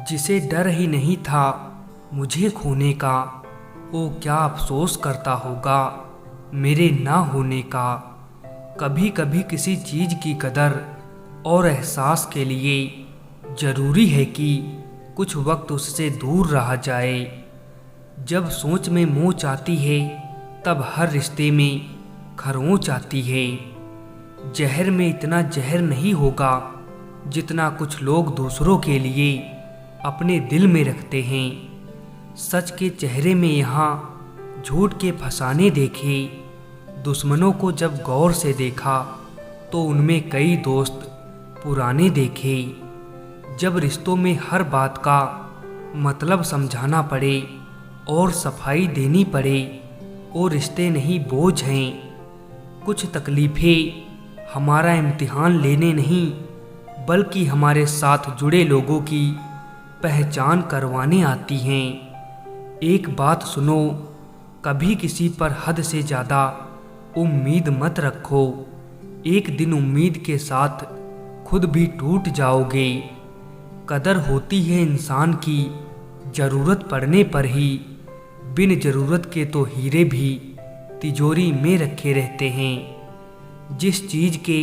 जिसे डर ही नहीं था मुझे खोने का, वो क्या अफसोस करता होगा मेरे ना होने का। कभी कभी किसी चीज़ की कदर और एहसास के लिए ज़रूरी है कि कुछ वक्त उससे दूर रहा जाए। जब सोच में मोच आती है तब हर रिश्ते में खरोंच आती है। जहर में इतना जहर नहीं होगा जितना कुछ लोग दूसरों के लिए अपने दिल में रखते हैं। सच के चेहरे में यहाँ झूठ के फसाने देखे। दुश्मनों को जब गौर से देखा तो उनमें कई दोस्त पुराने देखे। जब रिश्तों में हर बात का मतलब समझाना पड़े और सफाई देनी पड़े, वो रिश्ते नहीं बोझ हैं। कुछ तकलीफ़ें हमारा इम्तिहान लेने नहीं बल्कि हमारे साथ जुड़े लोगों की पहचान करवाने आती हैं। एक बात सुनो, कभी किसी पर हद से ज़्यादा उम्मीद मत रखो। एक दिन उम्मीद के साथ खुद भी टूट जाओगे। कदर होती है इंसान की ज़रूरत पड़ने पर ही। बिन ज़रूरत के तो हीरे भी तिजोरी में रखे रहते हैं। जिस चीज़ के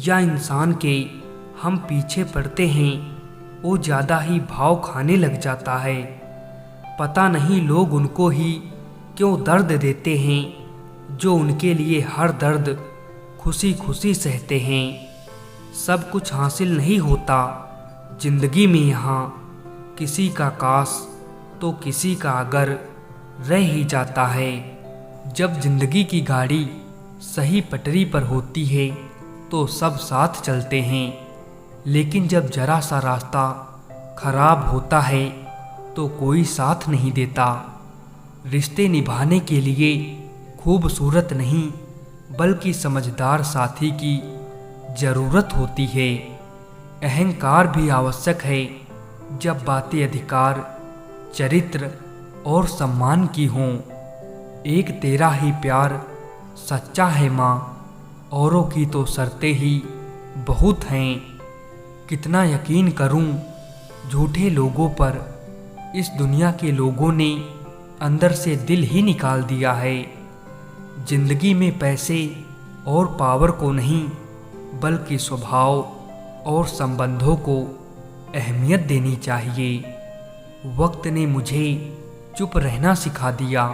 या इंसान के हम पीछे पड़ते हैं वो ज़्यादा ही भाव खाने लग जाता है। पता नहीं लोग उनको ही क्यों दर्द देते हैं जो उनके लिए हर दर्द खुशी खुशी सहते हैं। सब कुछ हासिल नहीं होता जिंदगी में यहाँ, किसी का काश तो किसी का अगर रह ही जाता है। जब जिंदगी की गाड़ी सही पटरी पर होती है तो सब साथ चलते हैं, लेकिन जब जरा सा रास्ता खराब होता है तो कोई साथ नहीं देता। रिश्ते निभाने के लिए खूबसूरत नहीं बल्कि समझदार साथी की ज़रूरत होती है। अहंकार भी आवश्यक है जब बातें अधिकार, चरित्र और सम्मान की हों। एक तेरा ही प्यार सच्चा है माँ, औरों की तो शर्तें ही बहुत हैं। कितना यकीन करूं झूठे लोगों पर, इस दुनिया के लोगों ने अंदर से दिल ही निकाल दिया है। जिंदगी में पैसे और पावर को नहीं बल्कि स्वभाव और संबंधों को अहमियत देनी चाहिए। वक्त ने मुझे चुप रहना सिखा दिया,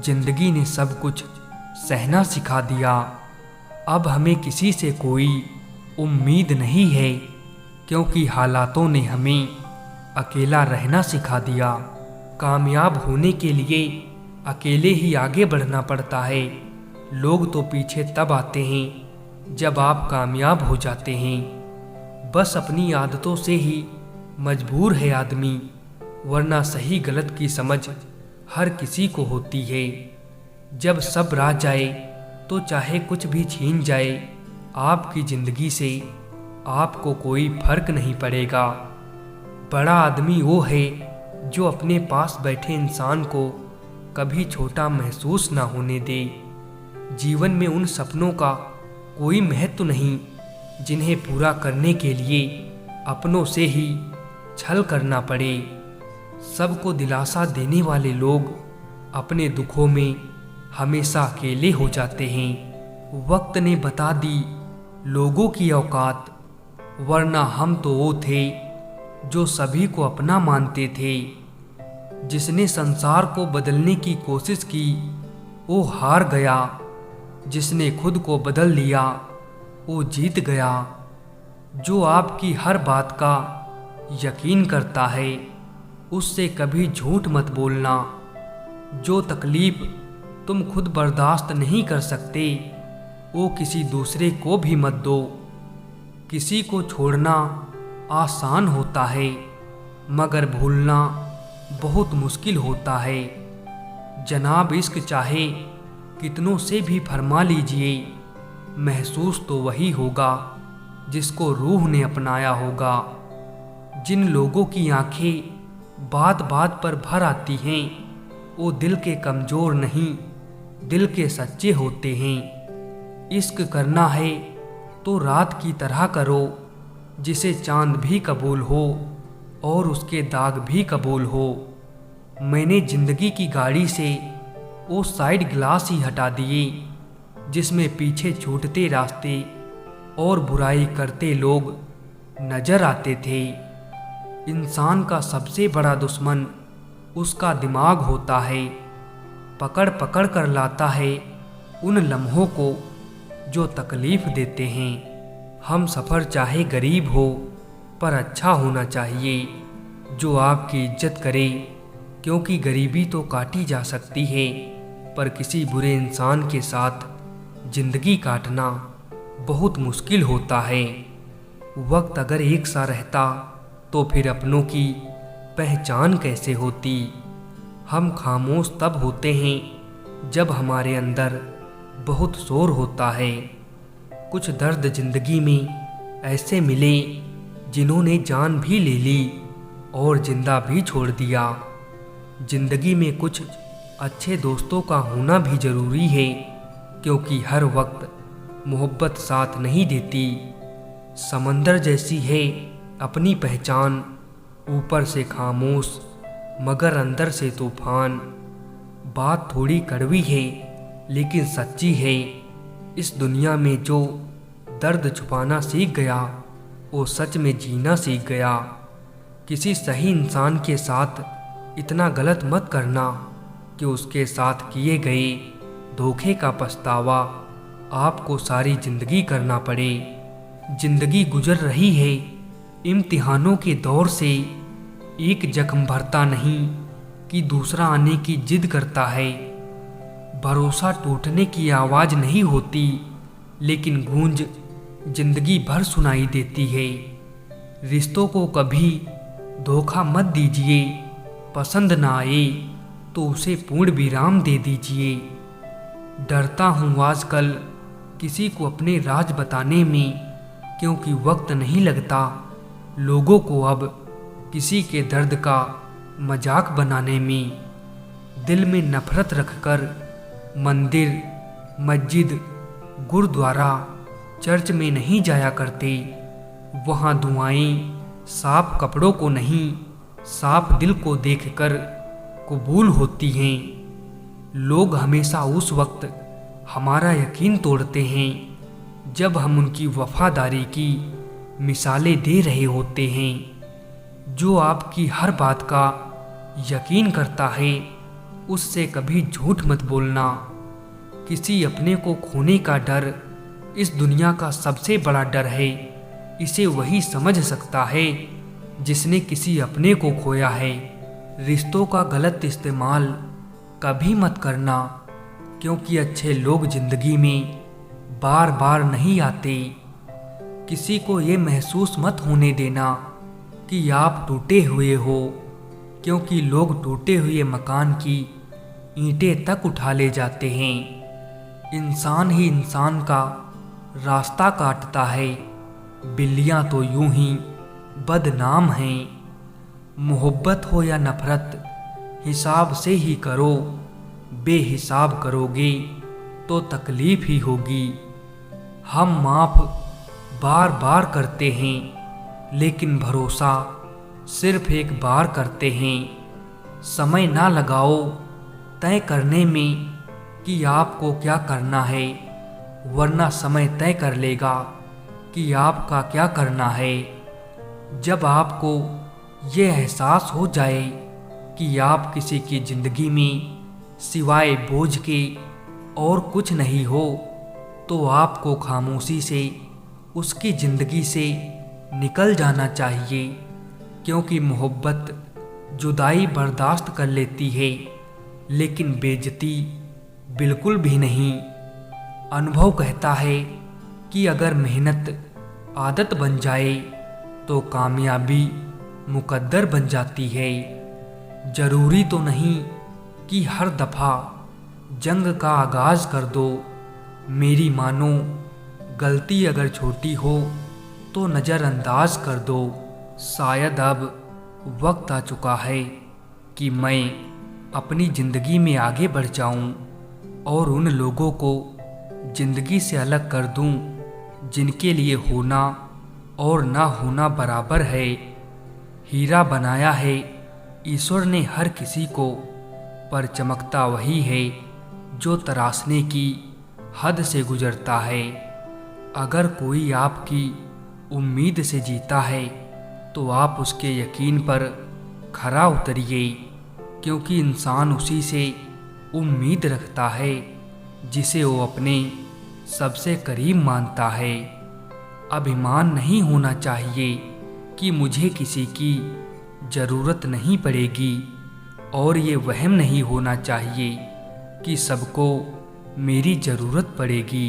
जिंदगी ने सब कुछ सहना सिखा दिया। अब हमें किसी से कोई उम्मीद नहीं है क्योंकि हालातों ने हमें अकेला रहना सिखा दिया। कामयाब होने के लिए अकेले ही आगे बढ़ना पड़ता है। लोग तो पीछे तब आते हैं जब आप कामयाब हो जाते हैं। बस अपनी आदतों से ही मजबूर है आदमी, वरना सही गलत की समझ हर किसी को होती है। जब सब राह जाए तो चाहे कुछ भी छीन जाए आपकी ज़िंदगी से, आपको कोई फर्क नहीं पड़ेगा। बड़ा आदमी वो है जो अपने पास बैठे इंसान को कभी छोटा महसूस ना होने दे। जीवन में उन सपनों का कोई महत्व नहीं जिन्हें पूरा करने के लिए अपनों से ही छल करना पड़े। सबको दिलासा देने वाले लोग अपने दुखों में हमेशा अकेले हो जाते हैं। वक्त ने बता दी लोगों की औकात, वरना हम तो वो थे जो सभी को अपना मानते थे। जिसने संसार को बदलने की कोशिश की वो हार गया, जिसने खुद को बदल लिया वो जीत गया। जो आपकी हर बात का यकीन करता है उससे कभी झूठ मत बोलना। जो तकलीफ तुम खुद बर्दाश्त नहीं कर सकते वो किसी दूसरे को भी मत दो। किसी को छोड़ना आसान होता है मगर भूलना बहुत मुश्किल होता है। जनाब इश्क चाहे कितनों से भी फरमा लीजिए, महसूस तो वही होगा जिसको रूह ने अपनाया होगा। जिन लोगों की आंखें बात बात पर भर आती हैं वो दिल के कमज़ोर नहीं, दिल के सच्चे होते हैं। इश्क करना है तो रात की तरह करो, जिसे चांद भी कबूल हो। और उसके दाग भी कबूल हो। मैंने जिंदगी की गाड़ी से वो साइड ग्लास ही हटा दिए जिसमें पीछे छूटते रास्ते और बुराई करते लोग नजर आते थे। इंसान का सबसे बड़ा दुश्मन उसका दिमाग होता है। पकड़ पकड़ कर लाता है उन लम्हों को जो तकलीफ देते हैं। हम सफ़र चाहे गरीब हो पर अच्छा होना चाहिए, जो आपकी इज्जत करे, क्योंकि गरीबी तो काटी जा सकती है पर किसी बुरे इंसान के साथ जिंदगी काटना बहुत मुश्किल होता है। वक्त अगर एक सा रहता तो फिर अपनों की पहचान कैसे होती। हम खामोश तब होते हैं जब हमारे अंदर बहुत शोर होता है। कुछ दर्द जिंदगी में ऐसे मिले जिन्होंने जान भी ले ली और जिंदा भी छोड़ दिया। जिंदगी में कुछ अच्छे दोस्तों का होना भी ज़रूरी है, क्योंकि हर वक्त मोहब्बत साथ नहीं देती। समंदर जैसी है अपनी पहचान, ऊपर से खामोश मगर अंदर से तूफान। बात थोड़ी कड़वी है लेकिन सच्ची है। इस दुनिया में जो दर्द छुपाना सीख गया वो सच में जीना सीख गया। किसी सही इंसान के साथ इतना गलत मत करना कि उसके साथ किए गए धोखे का पछतावा आपको सारी जिंदगी करना पड़े। जिंदगी गुजर रही है इम्तिहानों के दौर से। एक जख्म भरता नहीं कि दूसरा आने की जिद करता है। भरोसा टूटने की आवाज़ नहीं होती, लेकिन गूंज जिंदगी भर सुनाई देती है। रिश्तों को कभी धोखा मत दीजिए। पसंद ना आए तो उसे पूर्ण विराम दे दीजिए। डरता हूँ आजकल किसी को अपने राज बताने में, क्योंकि वक्त नहीं लगता लोगों को अब किसी के दर्द का मजाक बनाने में। दिल में नफरत रखकर मंदिर, मस्जिद, गुरुद्वारा, चर्च में नहीं जाया करते। वहाँ दुआएं साफ कपड़ों को नहीं, साफ दिल को देखकर कबूल होती हैं। लोग हमेशा उस वक्त हमारा यकीन तोड़ते हैं जब हम उनकी वफादारी की मिसालें दे रहे होते हैं। जो आपकी हर बात का यकीन करता है उससे कभी झूठ मत बोलना। किसी अपने को खोने का डर इस दुनिया का सबसे बड़ा डर है। इसे वही समझ सकता है जिसने किसी अपने को खोया है। रिश्तों का गलत इस्तेमाल कभी मत करना, क्योंकि अच्छे लोग जिंदगी में बार बार नहीं आते। किसी को ये महसूस मत होने देना कि आप टूटे हुए हो, क्योंकि लोग टूटे हुए मकान की ईंटें तक उठा ले जाते हैं। इंसान ही इंसान का रास्ता काटता है। बिल्लियां तो यूं ही बदनाम हैं। मोहब्बत हो या नफरत हिसाब से ही करो। बेहिसाब करोगे तो तकलीफ ही होगी। हम माफ़ बार बार करते हैं, लेकिन भरोसा सिर्फ एक बार करते हैं। समय ना लगाओ तय करने में कि आपको क्या करना है, वरना समय तय कर लेगा कि आपका क्या करना है। जब आपको ये एहसास हो जाए कि आप किसी की ज़िंदगी में सिवाय बोझ के और कुछ नहीं हो, तो आपको खामोशी से उसकी ज़िंदगी से निकल जाना चाहिए, क्योंकि मोहब्बत जुदाई बर्दाश्त कर लेती है, लेकिन बेइज्जती बिल्कुल भी नहीं। अनुभव कहता है कि अगर मेहनत आदत बन जाए तो कामयाबी मुकद्दर बन जाती है। ज़रूरी तो नहीं कि हर दफ़ा जंग का आगाज़ कर दो। मेरी मानो, गलती अगर छोटी हो तो नज़रअंदाज कर दो। शायद अब वक्त आ चुका है कि मैं अपनी ज़िंदगी में आगे बढ़ जाऊं और उन लोगों को ज़िंदगी से अलग कर दूं जिनके लिए होना और ना होना बराबर है। हीरा बनाया है ईश्वर ने हर किसी को, पर चमकता वही है जो तराशने की हद से गुजरता है। अगर कोई आपकी उम्मीद से जीता है तो आप उसके यकीन पर खरा उतरिए, क्योंकि इंसान उसी से उम्मीद रखता है जिसे वो अपने सबसे करीब मानता है। अभिमान नहीं होना चाहिए कि मुझे किसी की ज़रूरत नहीं पड़ेगी, और ये वहम नहीं होना चाहिए कि सबको मेरी ज़रूरत पड़ेगी।